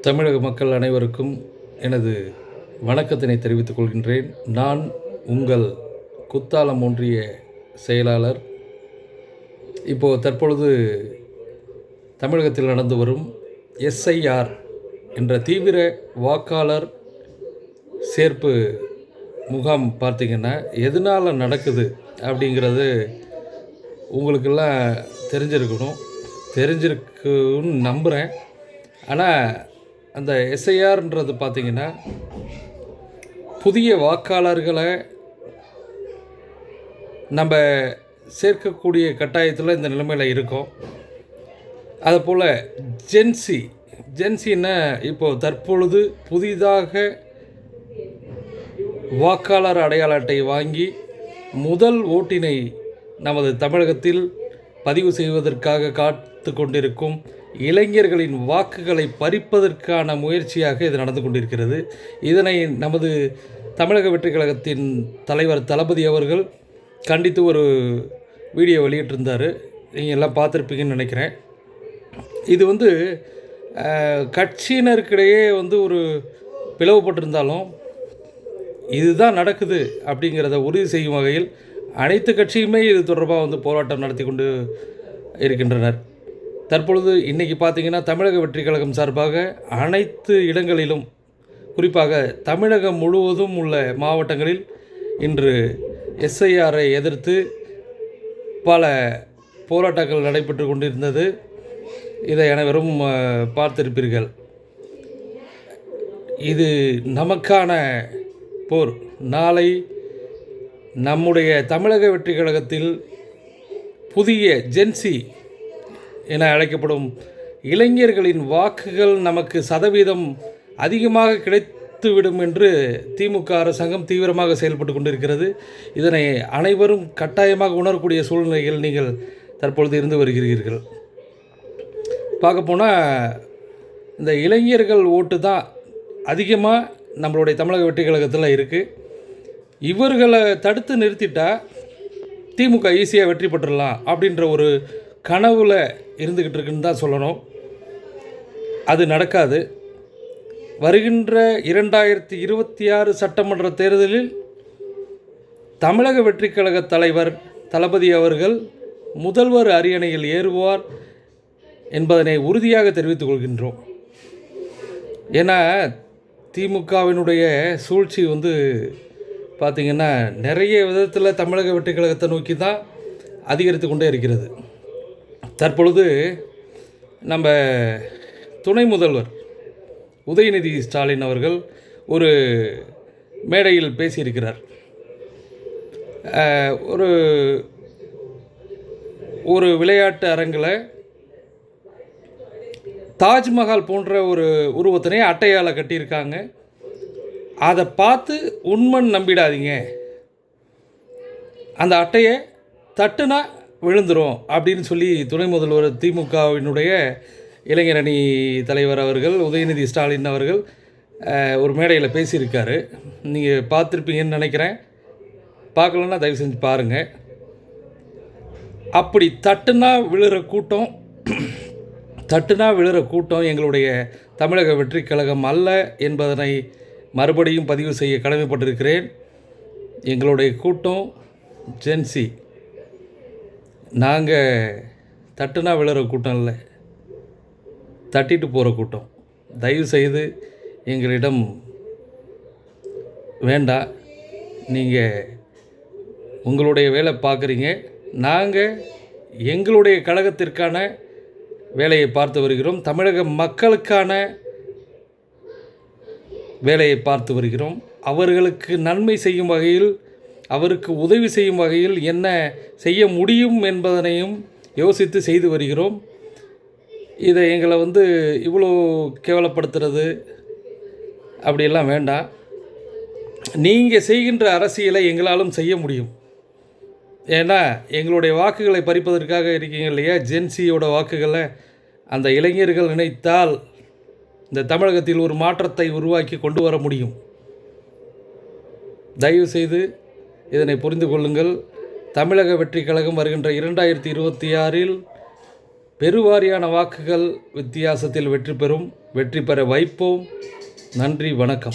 தமிழக மக்கள் அனைவருக்கும் எனது வணக்கத்தினை தெரிவித்துக் கொள்கின்றேன். நான் உங்கள் குத்தாலம் ஒன்றிய செயலாளர். தற்பொழுது தமிழகத்தில் நடந்து வரும் எஸ்ஐஆர் என்ற தீவிர வாக்காளர் சேர்ப்பு முகாம் பார்த்திங்கன்னா எதனால் நடக்குது அப்படிங்கிறது உங்களுக்கெல்லாம் தெரிஞ்சிருக்குன்னு நம்புகிறேன். ஆனால் அந்த எஸ்ஐஆர்ன்றது பார்த்திங்கன்னா புதிய வாக்காளர்களை நம்ம சேர்க்கக்கூடிய கட்டாயத்தில் இந்த நிலைமையில் இருக்கோம். அதுபோல் ஜென்சின்னா இப்போது தற்பொழுது புதிதாக வாக்காளர் அடையாள அட்டை வாங்கி முதல் ஓட்டினை நமது தமிழகத்தில் பதிவு செய்வதற்காக காத்து கொண்டிருக்கும் இளைஞர்களின் வாக்குகளை பறிப்பதற்கான முயற்சியாக இது நடந்து கொண்டிருக்கிறது. இதனை நமது தமிழக வெற்றி கழகத்தின் தலைவர் தளபதி அவர்கள் கண்டித்து ஒரு வீடியோ வெளியிட்டிருந்தார். நீங்கள் எல்லாம் பார்த்துருப்பீங்கன்னு நினைக்கிறேன். இது கட்சியினருக்கிடையே ஒரு பிளவுபட்டிருந்தாலும் இதுதான் நடக்குது அப்படிங்கிறத உறுதி செய்யும் வகையில் அனைத்து கட்சியுமே இது தொடர்பாக போராட்டம் நடத்தி கொண்டு இருக்கின்றனர். தற்பொழுது இன்றைக்கி பார்த்திங்கன்னா தமிழக வெற்றி கழகம் சார்பாக அனைத்து இடங்களிலும், குறிப்பாக தமிழகம் முழுவதும் உள்ள மாவட்டங்களில் இன்று எஸ்ஐஆரை எதிர்த்து பல போராட்டங்கள் நடைபெற்று கொண்டிருந்தது. இதை அனைவரும் பார்த்திருப்பீர்கள். இது நமக்கான போர். நாளை நம்முடைய தமிழக வெற்றி கழகத்தில் புதிய ஜென்சி என அழைக்கப்படும் இளைஞர்களின் வாக்குகள் நமக்கு சதவீதம் அதிகமாக கிடைத்துவிடும் என்று திமுக அரசாங்கம் தீவிரமாக செயல்பட்டு கொண்டிருக்கிறது. இதனை அனைவரும் கட்டாயமாக உணரக்கூடிய சூழ்நிலையில் நீங்கள் தற்பொழுது இருந்து வருகிறீர்கள். பார்க்க போனால் இந்த இளைஞர்கள் ஓட்டு தான் அதிகமாக நம்மளுடைய தமிழக வெற்றி கழகத்தில் இருக்குது. இவர்களை தடுத்து நிறுத்திட்டால் திமுக ஈஸியாக வெற்றி பெற்றுடலாம் அப்படின்ற ஒரு கனவில் இருந்துக்கிட்டு இருக்குன்னு தான் சொல்லணும். அது நடக்காது. வருகின்ற 2026 சட்டமன்ற தேர்தலில் தமிழக வெற்றி கழக தலைவர் தளபதி அவர்கள் முதல்வர் அரியணையில் ஏறுவார் என்பதனை உறுதியாக தெரிவித்துக் கொள்கின்றோம். ஏன்னா திமுகவினுடைய சூழ்ச்சி பார்த்திங்கன்னா நிறைய விதத்தில் தமிழக வெற்றி கழகத்தை நோக்கி தான் அதிகரித்து கொண்டே இருக்கிறது. தற்பொழுது நம்ம துணை முதல்வர் உதயநிதி ஸ்டாலின் அவர்கள் ஒரு மேடையில் பேசியிருக்கிறார். ஒரு விளையாட்டு அரங்கில் தாஜ்மஹால் போன்ற ஒரு உருவத்தினை அட்டையால் கட்டியிருக்காங்க. அதை பார்த்து உண்மைன்னு நம்பிடாதீங்க, அந்த அட்டையை தட்டுனா விழுந்துடும் அப்படின்னு சொல்லி துணை முதல்வர் திமுகவினுடைய இளைஞரணி தலைவர் அவர்கள் உதயநிதி ஸ்டாலின் அவர்கள் ஒரு மேடையில் பேசியிருக்காரு. நீங்கள் பார்த்துருப்பீங்கன்னு நினைக்கிறேன். பார்க்கலன்னா தயவு செஞ்சு பாருங்கள். அப்படி தட்டுனா விழுற கூட்டம் எங்களுடைய தமிழக வெற்றி கழகம் அல்ல என்பதனை மறுபடியும் பதிவு செய்ய கடமைப்பட்டிருக்கிறேன். எங்களுடைய கூட்டம் ஜென்சி. நாங்கள் தட்டுனா விழுற கூட்டம் இல்லை, தட்டிட்டு போகிற கூட்டம். தயவு செய்து எங்களிடம் வேண்டாம். நீங்கள் உங்களுடைய வேலை பார்க்குறீங்க, நாங்கள் எங்களுடைய கழகத்திற்கான வேலையை பார்த்து வருகிறோம். தமிழக மக்களுக்கான வேலையை பார்த்து வருகிறோம். அவர்களுக்கு நன்மை செய்யும் வகையில், அவருக்கு உதவி செய்யும் வகையில் என்ன செய்ய முடியும் என்பதனையும் யோசித்து செய்து வருகிறோம். இதை எங்களை இவ்வளோ கேவலப்படுத்துறது அப்படியெல்லாம் வேண்டாம். நீங்கள் செய்கின்ற அரசியலை எங்களாலும் செய்ய முடியும். ஏன்னா எங்களுடைய வாக்குகளை பறிப்பதற்காக இருக்கீங்க இல்லையா, ஜென்சியோட வாக்குகளை அந்த இளைஞர்கள் நினைத்தால் இந்த தமிழகத்தில் ஒரு மாற்றத்தை உருவாக்கி கொண்டு வர முடியும். தயவு செய்து இதனை புரிந்து கொள்ளுங்கள். தமிழக வெற்றி கழகம் வருகின்ற 2026 பெருவாரியான வாக்குகள் வித்தியாசத்தில் வெற்றி பெறும். வெற்றி பெற வைப்போம். நன்றி, வணக்கம்.